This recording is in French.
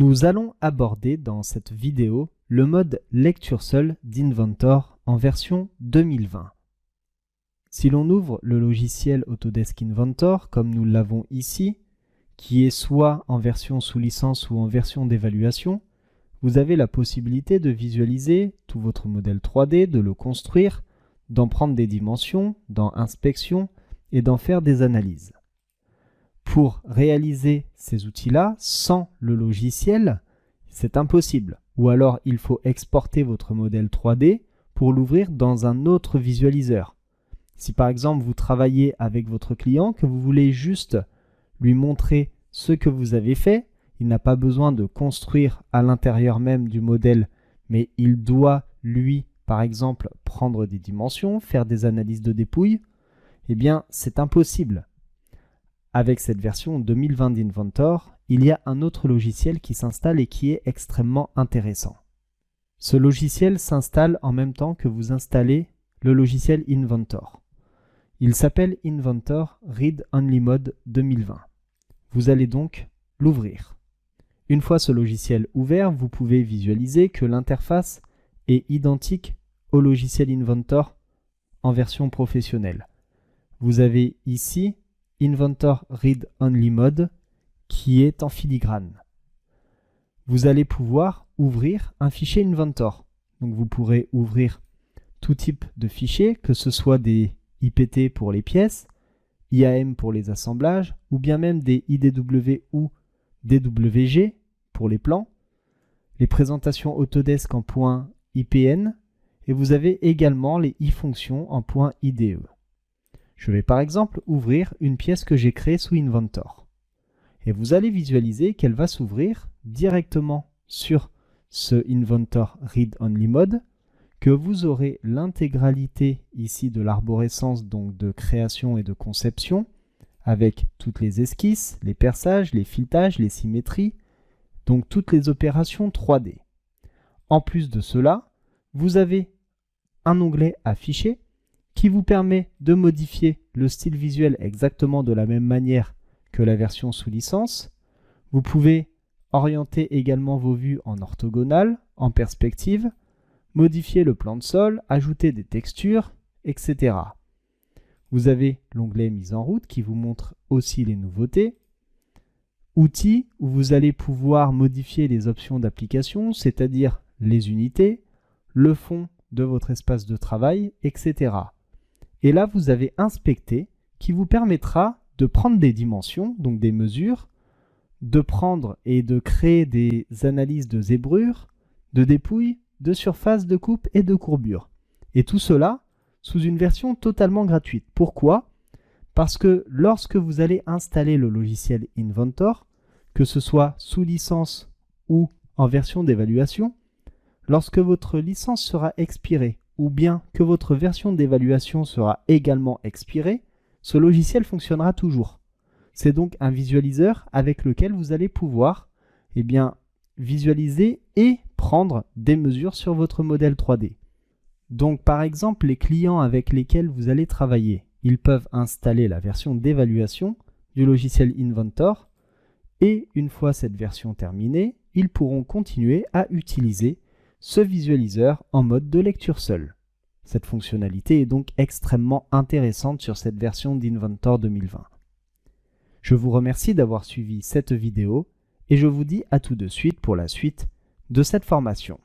Nous allons aborder dans cette vidéo le mode lecture seule d'Inventor en version 2020. Si l'on ouvre le logiciel Autodesk Inventor, comme nous l'avons ici, qui est soit en version sous licence ou en version d'évaluation, vous avez la possibilité de visualiser tout votre modèle 3D, de le construire, d'en prendre des dimensions, dans Inspection et d'en faire des analyses. Pour réaliser ces outils-là, sans le logiciel, c'est impossible. Ou alors il faut exporter votre modèle 3D pour l'ouvrir dans un autre visualiseur. Si par exemple vous travaillez avec votre client, que vous voulez juste lui montrer ce que vous avez fait, il n'a pas besoin de construire à l'intérieur même du modèle, mais il doit lui, par exemple, prendre des dimensions, faire des analyses de dépouille, eh bien c'est impossible. Avec cette version 2020 d'Inventor, il y a un autre logiciel qui s'installe et qui est extrêmement intéressant. Ce logiciel s'installe en même temps que vous installez le logiciel Inventor. Il s'appelle Inventor Read Only Mode 2020. Vous allez donc l'ouvrir. Une fois ce logiciel ouvert, vous pouvez visualiser que l'interface est identique au logiciel Inventor en version professionnelle. Vous avez ici Inventor Read Only Mode qui est en filigrane. Vous allez pouvoir ouvrir un fichier Inventor. Donc vous pourrez ouvrir tout type de fichiers, que ce soit des IPT pour les pièces, IAM pour les assemblages, ou bien même des IDW ou DWG pour les plans, les présentations Autodesk en .IPN, et vous avez également les e-fonctions en .IDE. Je vais par exemple ouvrir une pièce que j'ai créée sous Inventor. Et vous allez visualiser qu'elle va s'ouvrir directement sur ce Inventor Read Only Mode, que vous aurez l'intégralité ici de l'arborescence, donc de création et de conception, avec toutes les esquisses, les perçages, les filetages, les symétries, donc toutes les opérations 3D. En plus de cela, vous avez un onglet Afficher qui vous permet de modifier le style visuel exactement de la même manière que la version sous licence. Vous pouvez orienter également vos vues en orthogonale, en perspective, modifier le plan de sol, ajouter des textures, etc. Vous avez l'onglet Mise en route qui vous montre aussi les nouveautés. Outils où vous allez pouvoir modifier les options d'application, c'est-à-dire les unités, le fond de votre espace de travail, etc. Et là, vous avez Inspecter qui vous permettra de prendre des dimensions, donc des mesures, de prendre et de créer des analyses de zébrure, de dépouille, de surface, de coupe et de courbure. Et tout cela sous une version totalement gratuite. Pourquoi? Parce que lorsque vous allez installer le logiciel Inventor, que ce soit sous licence ou en version d'évaluation, lorsque votre licence sera expirée ou bien que votre version d'évaluation sera également expirée, ce logiciel fonctionnera toujours. C'est donc un visualiseur avec lequel vous allez pouvoir visualiser et prendre des mesures sur votre modèle 3D. Donc par exemple, les clients avec lesquels vous allez travailler, ils peuvent installer la version d'évaluation du logiciel Inventor et une fois cette version terminée, ils pourront continuer à utiliser ce visualiseur en mode de lecture seule. Cette fonctionnalité est donc extrêmement intéressante sur cette version d'Inventor 2020. Je vous remercie d'avoir suivi cette vidéo et je vous dis à tout de suite pour la suite de cette formation.